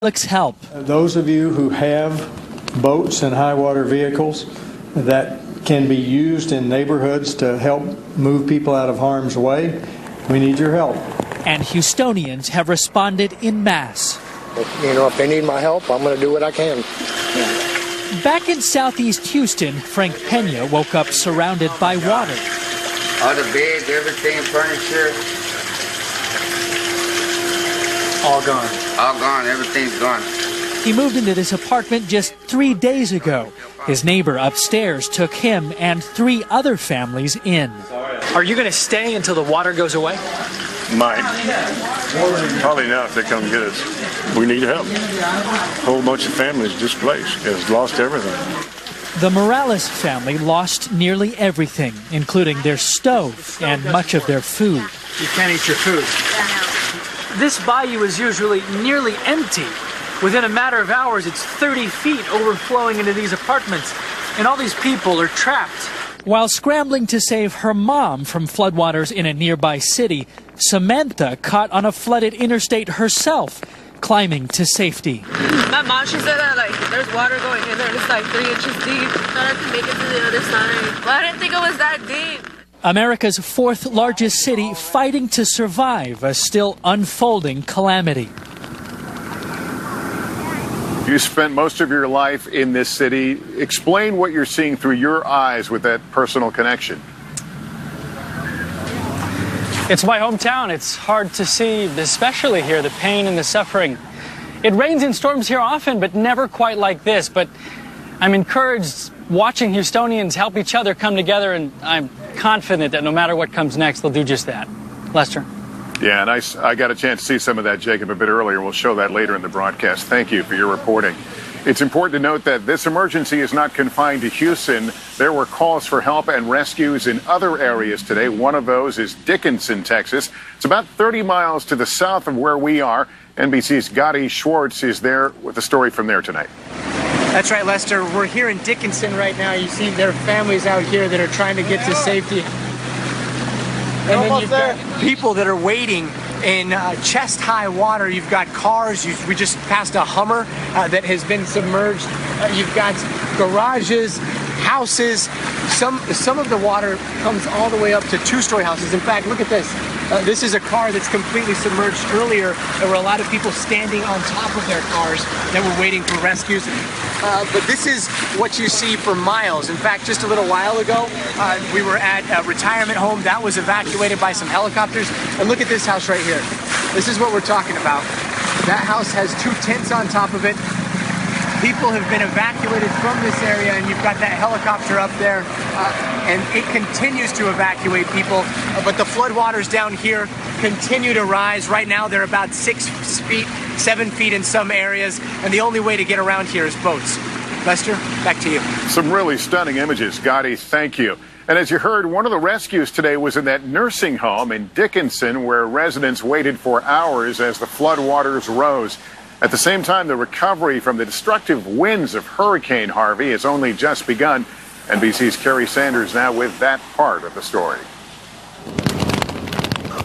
Public's help. Those of you who have boats and high water vehicles that can be used in neighborhoods to help move people out of harm's way, we need your help. And Houstonians have responded en masse. If they need my help, I'm going to do what I can. Back in southeast Houston, Frank Pena woke up surrounded by water. All the beds, everything, furniture. All gone. All gone, everything's gone. He moved into this apartment just 3 days ago. His neighbor upstairs took him and 3 other families in. Are you going to stay until the water goes away? Might. Probably not if they come get us. We need help. A whole bunch of families displaced, has lost everything. The Morales family lost nearly everything, including their stove and much of their food. You can't eat your food. This bayou is usually nearly empty. Within a matter of hours, it's 30 feet overflowing into these apartments, and all these people are trapped. While scrambling to save her mom from floodwaters in a nearby city, Samantha caught on a flooded interstate herself, climbing to safety. My mom, she said that there's water going in there and it's 3 inches deep. I thought I could make it to the other side. But I didn't think it was that deep. America's 4th largest city fighting to survive a still unfolding calamity. You spent most of your life in this city. Explain what you're seeing through your eyes with that personal connection. It's my hometown. It's hard to see, especially here, the pain and the suffering. It rains and storms here often, but never quite like this. But I'm encouraged watching Houstonians help each other come together, and I'm confident that no matter what comes next, they'll do just that. Lester? Yeah, and I got a chance to see some of that, Jacob, a bit earlier. We'll show that later in the broadcast. Thank you for your reporting. It's important to note that this emergency is not confined to Houston. There were calls for help and rescues in other areas today. One of those is Dickinson, Texas. It's about 30 miles to the south of where we are. NBC's Gotti Schwartz is there with the story from there tonight. That's right, Lester. We're here in Dickinson right now. You see there are families out here that are trying to get to safety. And then you've got people that are waiting in chest-high water. You've got cars. We just passed a Hummer that has been submerged. You've got garages, houses. Some of the water comes all the way up to 2-story houses. In fact, look at this. This is a car that's completely submerged. Earlier, there were a lot of people standing on top of their cars that were waiting for rescues. But this is what you see for miles. In fact, just a little while ago, we were at a retirement home that was evacuated by some helicopters. And look at this house right here. This is what we're talking about. That house has 2 tents on top of it. People have been evacuated from this area, and you've got that helicopter up there, and it continues to evacuate people. But the floodwaters down here continue to rise. Right now, they're about 6 feet, 7 feet in some areas, and the only way to get around here is boats. Lester, back to you. Some really stunning images. Gotti, thank you. And as you heard, one of the rescues today was in that nursing home in Dickinson, where residents waited for hours as the floodwaters rose. At the same time, the recovery from the destructive winds of Hurricane Harvey has only just begun. NBC's Kerry Sanders now with that part of the story.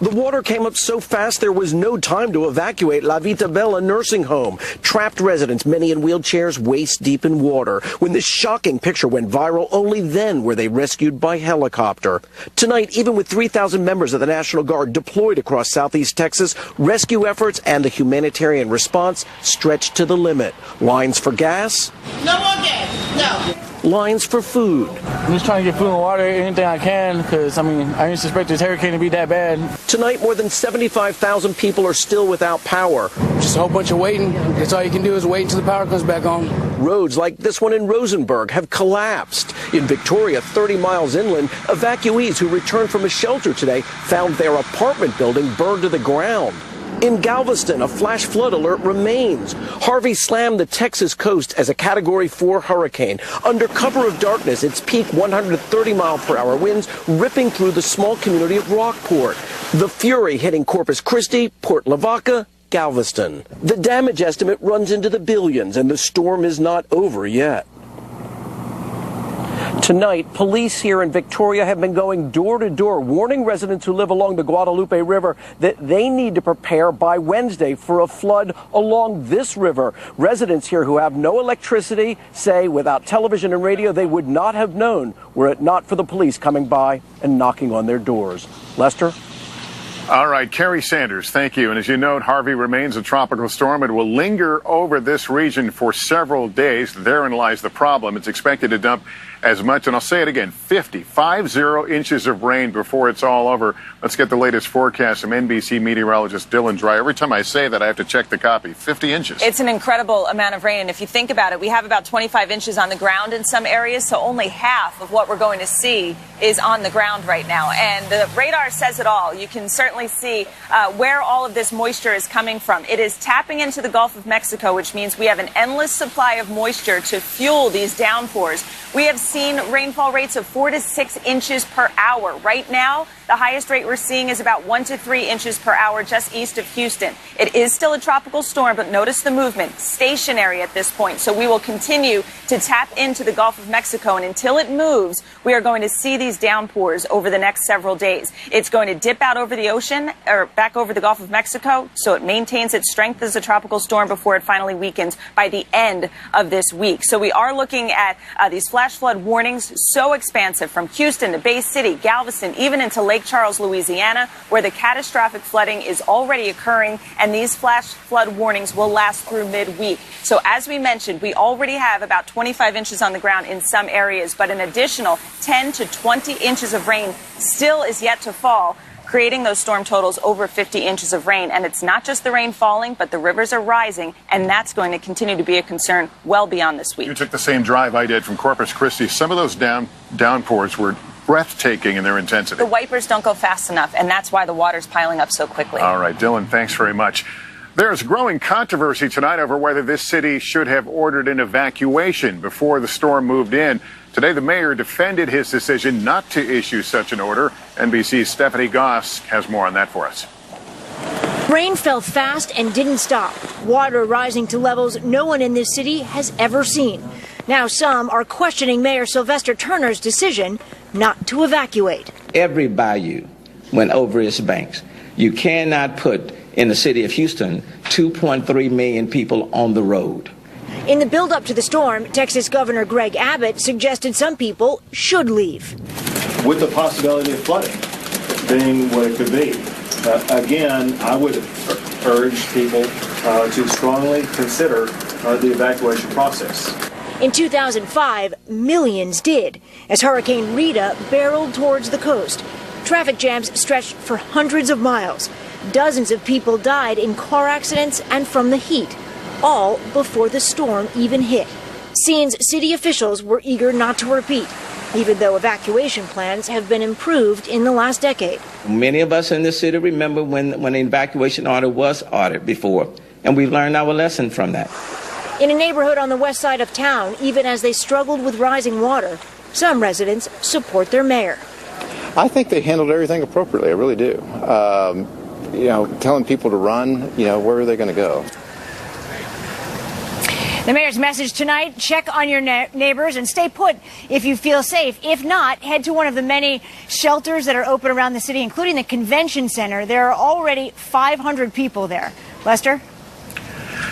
The water came up so fast there was no time to evacuate La Vita Bella nursing home. Trapped residents, many in wheelchairs, waist deep in water. When this shocking picture went viral, only then were they rescued by helicopter. Tonight, even with 3,000 members of the National Guard deployed across southeast Texas, rescue efforts and the humanitarian response stretched to the limit. Lines for gas. No more gas. No. Lines for food. I'm just trying to get food and water, anything I can, because, I didn't suspect this hurricane to be that bad. Tonight, more than 75,000 people are still without power. Just a whole bunch of waiting. That's all you can do is wait until the power comes back on. Roads like this one in Rosenberg have collapsed. In Victoria, 30 miles inland, evacuees who returned from a shelter today found their apartment building burned to the ground. In Galveston, a flash flood alert remains. Harvey slammed the Texas coast as a Category 4 hurricane. Under cover of darkness, its peak 130-mile-per-hour winds ripping through the small community of Rockport. The fury hitting Corpus Christi, Port Lavaca, Galveston. The damage estimate runs into the billions, and the storm is not over yet. Tonight, police here in Victoria have been going door to door, warning residents who live along the Guadalupe River that they need to prepare by Wednesday for a flood along this river. Residents here who have no electricity say without television and radio, they would not have known were it not for the police coming by and knocking on their doors. Lester? All right, Kerry Sanders, thank you. And as you note, Harvey remains a tropical storm. It will linger over this region for several days. Therein lies the problem. It's expected to dump as much, and I'll say it again, 50 inches of rain before it's all over. Let's get the latest forecast from NBC meteorologist Dylan Dry. Every time I say that, I have to check the copy. 50 inches. It's an incredible amount of rain, and if you think about it, we have about 25 inches on the ground in some areas, so only half of what we're going to see is on the ground right now. And the radar says it all. You can certainly see where all of this moisture is coming from. It is tapping into the Gulf of Mexico, which means we have an endless supply of moisture to fuel these downpours. We have seen rainfall rates of 4 to 6 inches per hour. Right now, the highest rate we're seeing is about 1 to 3 inches per hour just east of Houston. It is still a tropical storm, but notice the movement, stationary at this point. So we will continue to tap into the Gulf of Mexico, and until it moves, we are going to see these downpours over the next several days. It's going to dip out over the ocean or back over the Gulf of Mexico, so it maintains its strength as a tropical storm before it finally weakens by the end of this week. So we are looking at these flash flood warnings, so expansive from Houston to Bay City, Galveston, even into Lake Charles, Louisiana, where the catastrophic flooding is already occurring, and these flash flood warnings will last through midweek. So as we mentioned, we already have about 25 inches on the ground in some areas, but an additional 10 to 20 inches of rain still is yet to fall, creating those storm totals over 50 inches of rain. And it's not just the rain falling, but the rivers are rising, and that's going to continue to be a concern well beyond this week. You took the same drive I did from Corpus Christi. Some of those downpours were breathtaking in their intensity. The wipers don't go fast enough, and that's why the water's piling up so quickly. All right, Dylan, thanks very much. There's growing controversy tonight over whether this city should have ordered an evacuation before the storm moved in. Today, the mayor defended his decision not to issue such an order. NBC's Stephanie Goss has more on that for us. Rain fell fast and didn't stop. Water rising to levels no one in this city has ever seen. Now some are questioning Mayor Sylvester Turner's decision not to evacuate. Every bayou went over its banks. You cannot put in the city of Houston 2.3 million people on the road. In the build-up to the storm, Texas Governor Greg Abbott suggested some people should leave. With the possibility of flooding being what it could be. Again, I would urge people to strongly consider the evacuation process. In 2005, millions did, as Hurricane Rita barreled towards the coast. Traffic jams stretched for hundreds of miles. Dozens of people died in car accidents and from the heat, all before the storm even hit. Scenes city officials were eager not to repeat, even though evacuation plans have been improved in the last decade. Many of us in this city remember when an evacuation order was ordered before, and we learned our lesson from that. In a neighborhood on the west side of town, even as they struggled with rising water, some residents support their mayor. I think they handled everything appropriately. I really do. Telling people to run, where are they going to go? The mayor's message tonight, check on your neighbors and stay put if you feel safe. If not, head to one of the many shelters that are open around the city, including the convention center. There are already 500 people there. Lester?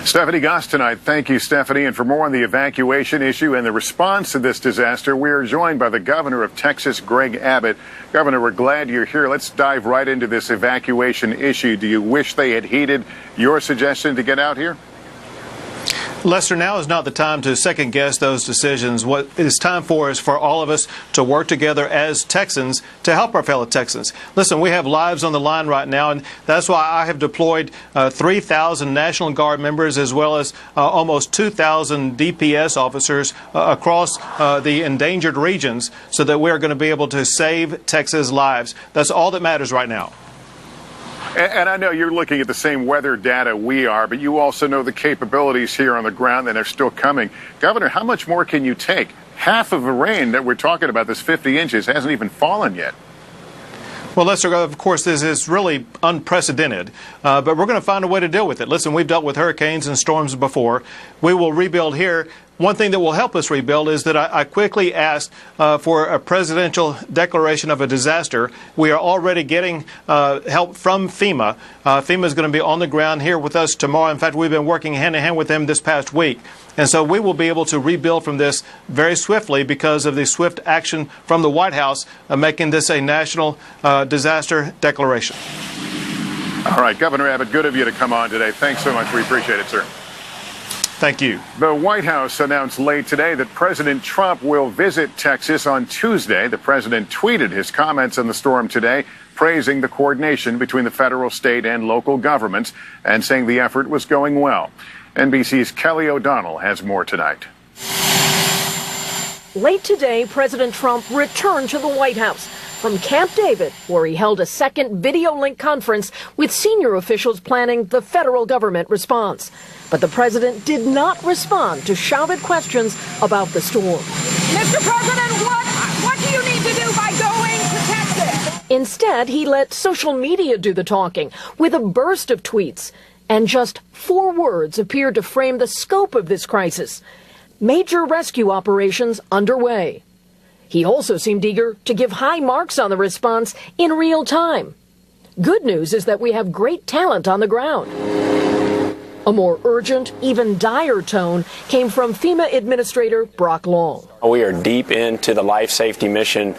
Stephanie Goss tonight. Thank you, Stephanie. And for more on the evacuation issue and the response to this disaster, we are joined by the governor of Texas, Greg Abbott. Governor, we're glad you're here. Let's dive right into this evacuation issue. Do you wish they had heeded your suggestion to get out here? Lester, now is not the time to second-guess those decisions. What it is time for is for all of us to work together as Texans to help our fellow Texans. Listen, we have lives on the line right now, and that's why I have deployed 3,000 National Guard members as well as almost 2,000 DPS officers across the endangered regions so that we are going to be able to save Texas lives. That's all that matters right now. And I know you're looking at the same weather data we are, but you also know the capabilities here on the ground that are still coming. Governor, how much more can you take? Half of the rain that we're talking about, this 50 inches, hasn't even fallen yet. Well, Lester, of course, this is really unprecedented, but we're going to find a way to deal with it. Listen, we've dealt with hurricanes and storms before. We will rebuild here one thing that will help us rebuild is that I quickly asked for a presidential declaration of a disaster. We are already getting help from FEMA. FEMA is going to be on the ground here with us tomorrow. In fact, we've been working hand in hand with them this past week. And so we will be able to rebuild from this very swiftly because of the swift action from the White House making this a national disaster declaration. All right, Governor Abbott, good of you to come on today. Thanks so much. We appreciate it, sir. Thank you. The White House announced late today that President Trump will visit Texas on Tuesday. The president tweeted his comments on the storm today, praising the coordination between the federal, state, and local governments and saying the effort was going well. NBC's Kelly O'Donnell has more tonight. Late today, President Trump returned to the White House from Camp David, where he held a second video link conference with senior officials planning the federal government response. But the president did not respond to shouted questions about the storm. Mr. President, what do you need to do by going to Texas? Instead, he let social media do the talking with a burst of tweets. And just 4 words appeared to frame the scope of this crisis: major rescue operations underway. He also seemed eager to give high marks on the response in real time. Good news is that we have great talent on the ground. A more urgent, even dire tone came from FEMA Administrator Brock Long. We are deep into the life safety mission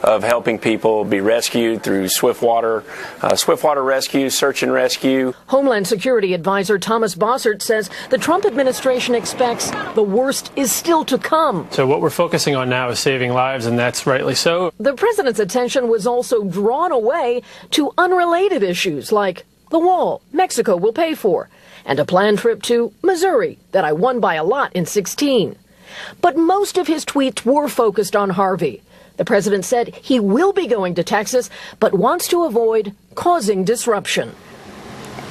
of helping people be rescued through swiftwater rescue, search and rescue. Homeland Security Advisor Thomas Bossert says the Trump administration expects the worst is still to come. So what we're focusing on now is saving lives, and that's rightly so. The president's attention was also drawn away to unrelated issues like the wall Mexico will pay for, and a planned trip to Missouri that I won by a lot in 2016. But most of his tweets were focused on Harvey. The president said he will be going to Texas, but wants to avoid causing disruption.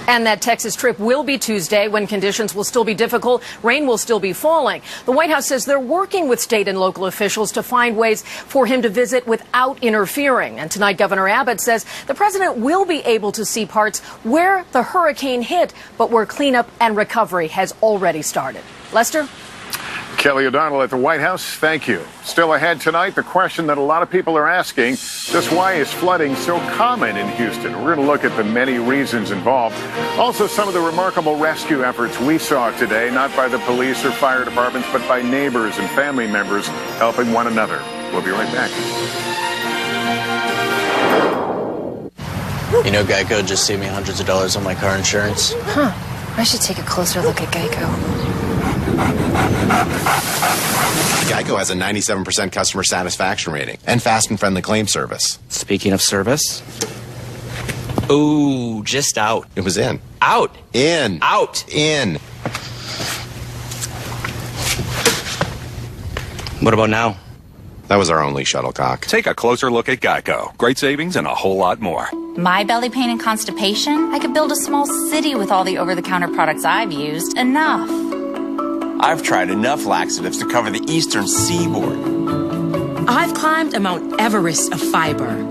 And that Texas trip will be Tuesday, when conditions will still be difficult. Rain will still be falling. The White House says they're working with state and local officials to find ways for him to visit without interfering. And tonight, Governor Abbott says the president will be able to see parts where the hurricane hit, but where cleanup and recovery has already started. Lester? Kelly O'Donnell at the White House, thank you. Still ahead tonight, the question that a lot of people are asking, just why is flooding so common in Houston? We're going to look at the many reasons involved. Also, some of the remarkable rescue efforts we saw today, not by the police or fire departments, but by neighbors and family members helping one another. We'll be right back. You know, Geico just saved me hundreds of dollars on my car insurance. Huh. I should take a closer look at Geico. Geico has a 97% customer satisfaction rating and fast and friendly claim service. Speaking of service. Ooh, just out. It was in. Out. In. Out. In. What about now? That was our only shuttlecock. Take a closer look at Geico. Great savings and a whole lot more. My belly pain and constipation? I could build a small city with all the over-the-counter products I've used. Enough. I've tried enough laxatives to cover the eastern seaboard. I've climbed a Mount Everest of fiber.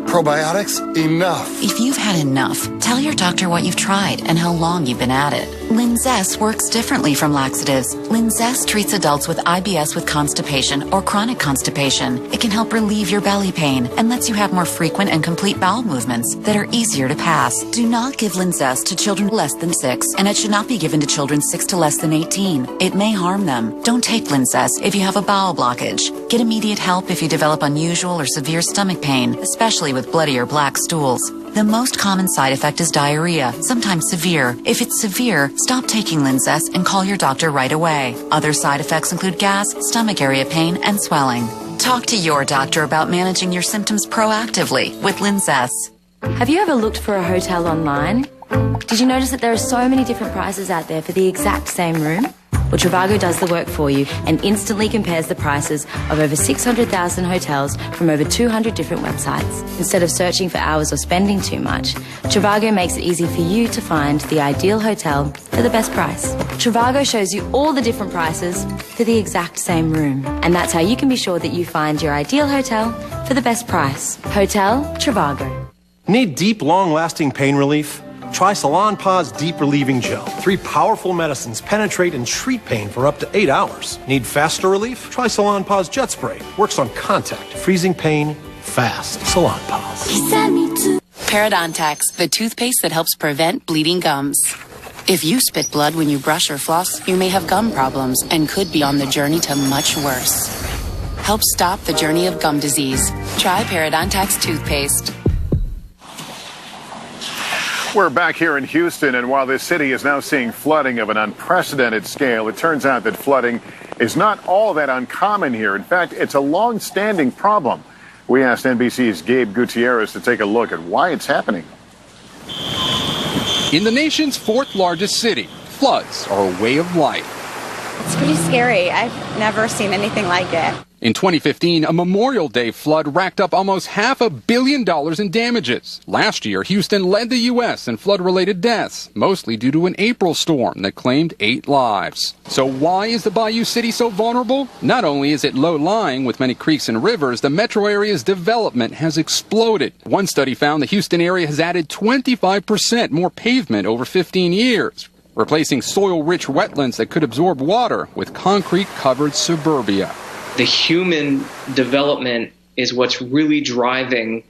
Probiotics? Enough. If you've had enough, tell your doctor what you've tried and how long you've been at it. Linzess works differently from laxatives. Linzess treats adults with IBS with constipation or chronic constipation. It can help relieve your belly pain and lets you have more frequent and complete bowel movements that are easier to pass. Do not give Linzess to children less than 6, and it should not be given to children 6 to less than 18. It may harm them. Don't take Linzess if you have a bowel blockage. Get immediate help if you develop unusual or severe stomach pain, especially with bloody or black stools. The most common side effect is diarrhea, sometimes severe. If it's severe, stop taking Linzess and call your doctor right away. Other side effects include gas, stomach area pain, and swelling. Talk to your doctor about managing your symptoms proactively with Linzess. Have you ever looked for a hotel online? Did you notice that there are so many different prices out there for the exact same room? Well, Trivago does the work for you and instantly compares the prices of over 600,000 hotels from over 200 different websites. Instead of searching for hours or spending too much, Trivago makes it easy for you to find the ideal hotel for the best price. Trivago shows you all the different prices for the exact same room. And that's how you can be sure that you find your ideal hotel for the best price. Hotel Trivago. Need deep, long-lasting pain relief? Try Salonpas Deep Relieving Gel. 3 powerful medicines penetrate and treat pain for up to 8 hours. Need faster relief? Try Salonpas Jet Spray. Works on contact, freezing pain fast. Salonpas. Parodontax, the toothpaste that helps prevent bleeding gums. If you spit blood when you brush or floss, you may have gum problems and could be on the journey to much worse. Help stop the journey of gum disease. Try Parodontax toothpaste. We're back here in Houston, and while this city is now seeing flooding of an unprecedented scale, it turns out that flooding is not all that uncommon here. In fact, it's a long-standing problem. We asked NBC's Gabe Gutierrez to take a look at why it's happening. In the nation's 4th largest city, floods are a way of life. It's pretty scary. I've never seen anything like it. In 2015, a Memorial Day flood racked up almost $500 million in damages. Last year, Houston led the U.S. in flood-related deaths, mostly due to an April storm that claimed 8 lives. So why is the Bayou City so vulnerable? Not only is it low-lying with many creeks and rivers, the metro area's development has exploded. One study found the Houston area has added 25% more pavement over 15 years, replacing soil-rich wetlands that could absorb water with concrete-covered suburbia. The human development is what's really driving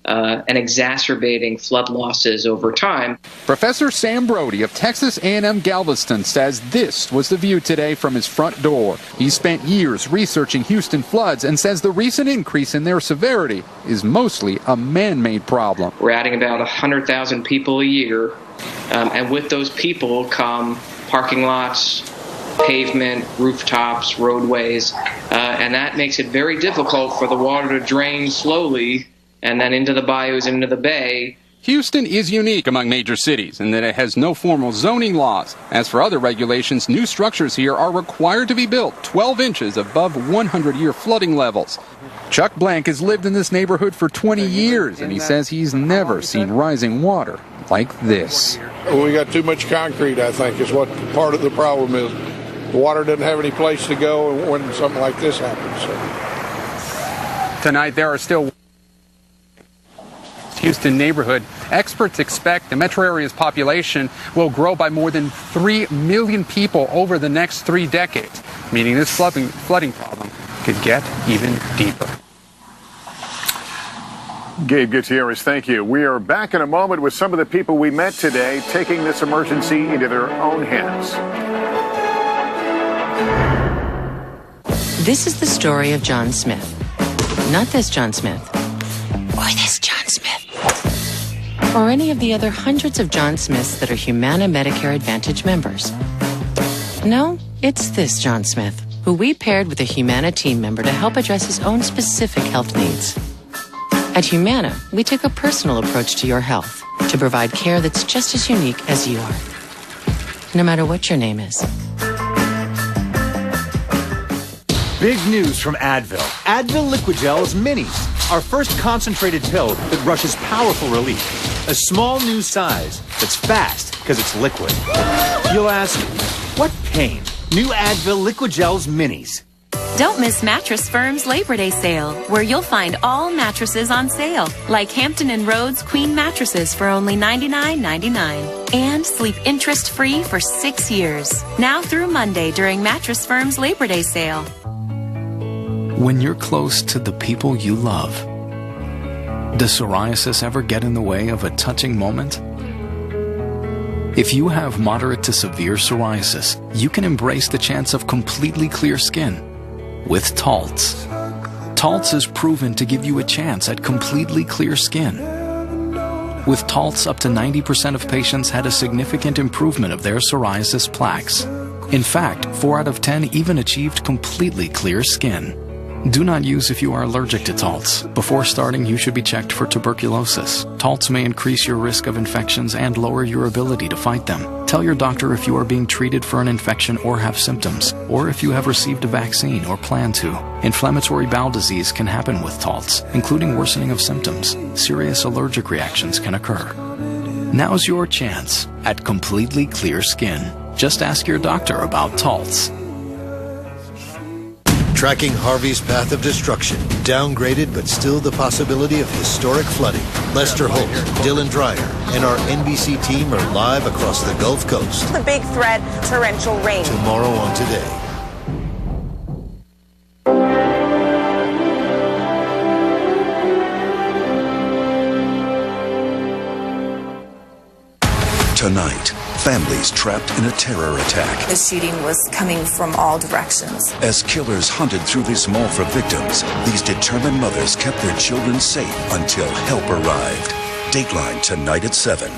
and exacerbating flood losses over time. Professor Sam Brody of Texas A&M Galveston says this was the view today from his front door. He spent years researching Houston floods and says the recent increase in their severity is mostly a man-made problem. We're adding about 100,000 people a year, and with those people come parking lots, pavement, rooftops, roadways, and that makes it very difficult for the water to drain slowly and then into the bayous and into the bay. Houston is unique among major cities in that it has no formal zoning laws. As for other regulations, new structures here are required to be built 12 inches above 100-year flooding levels. Chuck Blank has lived in this neighborhood for 20 years, and he says he's never seen rising water like this. We got too much concrete, I think, is what part of the problem is. The water doesn't have any place to go when something like this happens. So. Tonight, there are still Houston neighborhood. Experts expect the metro area's population will grow by more than 3 million people over the next 3 decades, meaning this flooding problem could get even deeper. Gabe Gutierrez, thank you. We are back in a moment with some of the people we met today taking this emergency into their own hands. This is the story of John Smith. Not this John Smith. Or this John Smith. Or any of the other hundreds of John Smiths that are Humana Medicare Advantage members. No, it's this John Smith, who we paired with a Humana team member to help address his own specific health needs. At Humana, we take a personal approach to your health to provide care that's just as unique as you are, no matter what your name is. Big news from Advil. Advil Liquid Gel is minis, our first concentrated pill that rushes powerful relief. A small new size that's fast because it's liquid. You'll ask, what pain? New Advil Liquid Gel's minis. Don't miss Mattress Firm's Labor Day sale, where you'll find all mattresses on sale, like Hampton & Rhodes Queen mattresses for only $99.99. And sleep interest-free for 6 years. Now through Monday during Mattress Firm's Labor Day sale. When you're close to the people you love, does psoriasis ever get in the way of a touching moment? If you have moderate to severe psoriasis, you can embrace the chance of completely clear skin with Taltz. Taltz is proven to give you a chance at completely clear skin. With Taltz, up to 90% of patients had a significant improvement of their psoriasis plaques. In fact, 4 out of 10 even achieved completely clear skin. Do not use if you are allergic to Taltz. Before starting, you should be checked for tuberculosis. Taltz may increase your risk of infections and lower your ability to fight them. Tell your doctor if you are being treated for an infection or have symptoms, or if you have received a vaccine or plan to. Inflammatory bowel disease can happen with Taltz, including worsening of symptoms. Serious allergic reactions can occur. Now's your chance at completely clear skin. Just ask your doctor about Taltz. Tracking Harvey's path of destruction. Downgraded, but still the possibility of historic flooding. Lester Holt, Dylan Dreyer, and our NBC team are live across the Gulf Coast. The big threat, torrential rain. Tomorrow on Today. Tonight, families trapped in a terror attack. The shooting was coming from all directions. As killers hunted through this mall for victims, these determined mothers kept their children safe until help arrived. Dateline tonight at 7.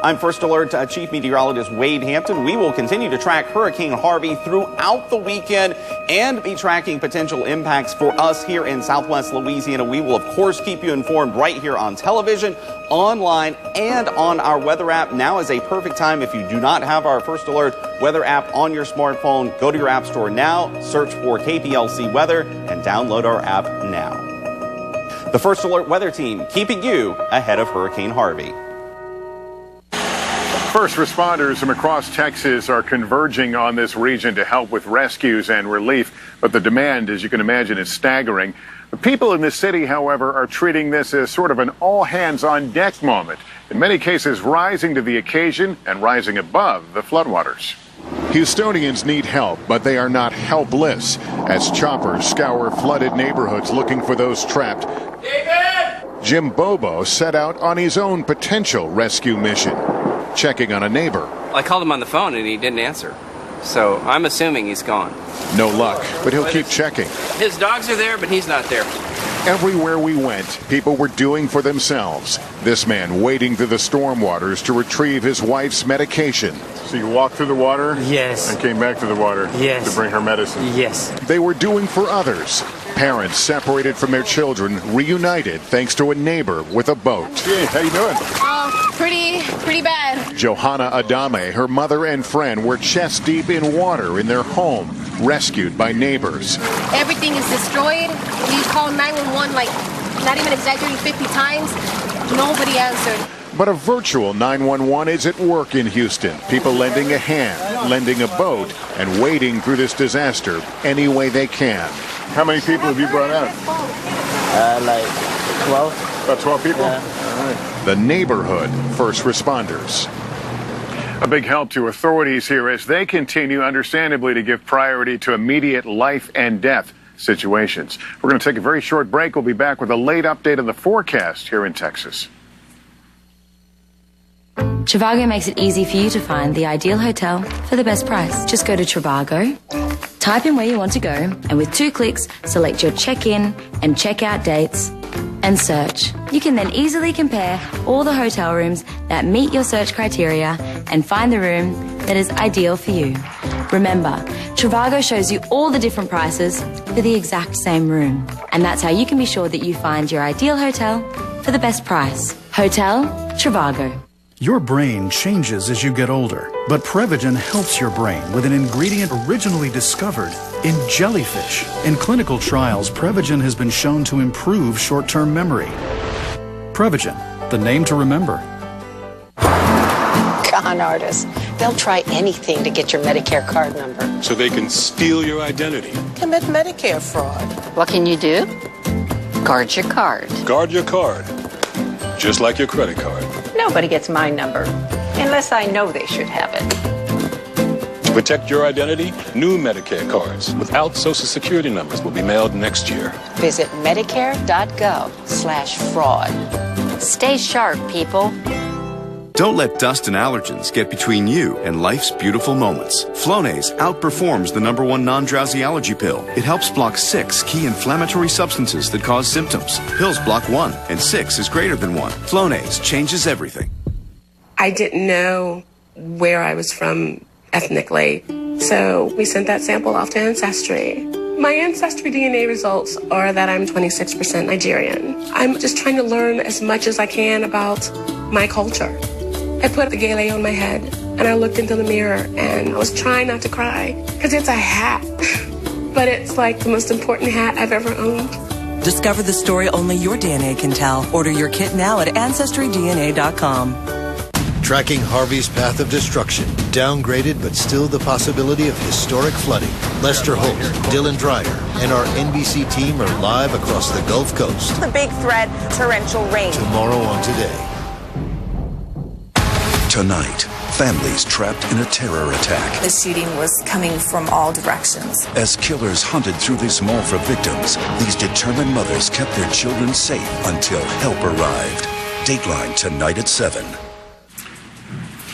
I'm First Alert Chief Meteorologist Wade Hampton. We will continue to track Hurricane Harvey throughout the weekend and be tracking potential impacts for us here in Southwest Louisiana. We will, of course, keep you informed right here on television, online, and on our weather app. Now is a perfect time. If you do not have our First Alert weather app on your smartphone, go to your app store now, search for KPLC Weather, and download our app now. The First Alert Weather Team, keeping you ahead of Hurricane Harvey. First responders from across Texas are converging on this region to help with rescues and relief, but the demand, as you can imagine, is staggering. The people in the city, however, are treating this as sort of an all-hands-on-deck moment, in many cases rising to the occasion and rising above the floodwaters. Houstonians need help, but they are not helpless, as choppers scour flooded neighborhoods looking for those trapped. David! Jim Bobo set out on his own potential rescue mission, checking on a neighbor. I called him on the phone and he didn't answer. So I'm assuming he's gone. No luck, but he'll keep checking. His dogs are there, but he's not there. Everywhere we went, people were doing for themselves. This man wading through the storm waters to retrieve his wife's medication. So you walked through the water? Yes. And came back to the water? Yes. To bring her medicine? Yes. They were doing for others. Parents separated from their children, reunited thanks to a neighbor with a boat. Hey, how you doing? Pretty bad. Johanna Adame, her mother and friend, were chest deep in water in their home, rescued by neighbors. Everything is destroyed. We called 911 like, not even exaggerating, 50 times. Nobody answered. But a virtual 911 is at work in Houston. People lending a hand, lending a boat, and wading through this disaster any way they can. How many people have you brought out? Like 12. About 12 people? Yeah. All right. The neighborhood first responders. A big help to authorities here as they continue, understandably, to give priority to immediate life and death situations. We're going to take a very short break. We'll be back with a late update on the forecast here in Texas. Trivago makes it easy for you to find the ideal hotel for the best price. Just go to Trivago, type in where you want to go, and with 2 clicks, select your check-in and check-out dates and search. You can then easily compare all the hotel rooms that meet your search criteria and find the room that is ideal for you. Remember, Trivago shows you all the different prices for the exact same room. And that's how you can be sure that you find your ideal hotel for the best price. Hotel Trivago. Your brain changes as you get older, but Prevagen helps your brain with an ingredient originally discovered in jellyfish. In clinical trials, Prevagen has been shown to improve short-term memory. Prevagen, the name to remember. Con artists. They'll try anything to get your Medicare card number. So they can steal your identity. Commit Medicare fraud. What can you do? Guard your card. Guard your card. Just like your credit card. Nobody gets my number, unless I know they should have it. To protect your identity, new Medicare cards without Social Security numbers will be mailed next year. Visit Medicare.gov/fraud. Stay sharp, people. Don't let dust and allergens get between you and life's beautiful moments. Flonase outperforms the #1 non-drowsy allergy pill. It helps block 6 key inflammatory substances that cause symptoms. Pills block 1, and 6 is greater than 1. Flonase changes everything. I didn't know where I was from ethnically, so we sent that sample off to Ancestry. My Ancestry DNA results are that I'm 26% Nigerian. I'm just trying to learn as much as I can about my culture. I put the gele on my head and I looked into the mirror and I was trying not to cry because it's a hat, but it's like the most important hat I've ever owned. Discover the story only your DNA can tell. Order your kit now at AncestryDNA.com. Tracking Harvey's path of destruction, downgraded but still the possibility of historic flooding. Lester Holt, Dylan Dreyer, and our NBC team are live across the Gulf Coast. The big threat, torrential rain. Tomorrow on Today. Tonight, families trapped in a terror attack. The shooting was coming from all directions. As killers hunted through this mall for victims, these determined mothers kept their children safe until help arrived. Dateline tonight at 7.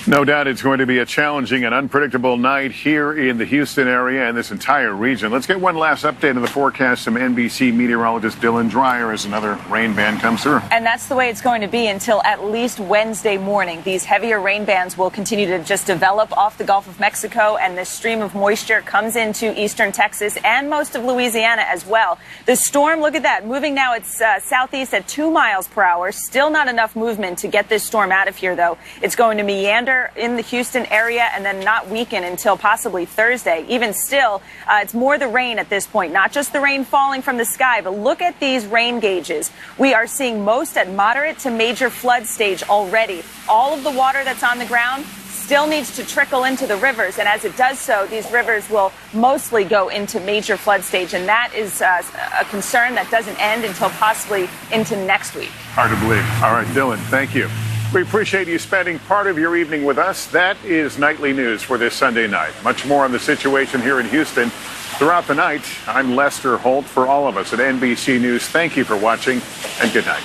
No doubt it's going to be a challenging and unpredictable night here in the Houston area and this entire region. Let's get one last update of the forecast from NBC meteorologist Dylan Dreyer as another rain band comes through. And that's the way it's going to be until at least Wednesday morning. These heavier rain bands will continue to just develop off the Gulf of Mexico, and this stream of moisture comes into eastern Texas and most of Louisiana as well. The storm, look at that, moving now. It's southeast at 2 miles per hour. Still not enough movement to get this storm out of here, though. It's going to meander in the Houston area and then not weaken until possibly Thursday. Even still, it's more the rain at this point, not just the rain falling from the sky, but look at these rain gauges. We are seeing most at moderate to major flood stage already. All of the water that's on the ground still needs to trickle into the rivers, and as it does so, these rivers will mostly go into major flood stage, and that is a concern that doesn't end until possibly into next week. Hard to believe. All right, Dylan, thank you. We appreciate you spending part of your evening with us. That is Nightly News for this Sunday night. Much more on the situation here in Houston throughout the night. I'm Lester Holt. For all of us at NBC News, thank you for watching, and good night.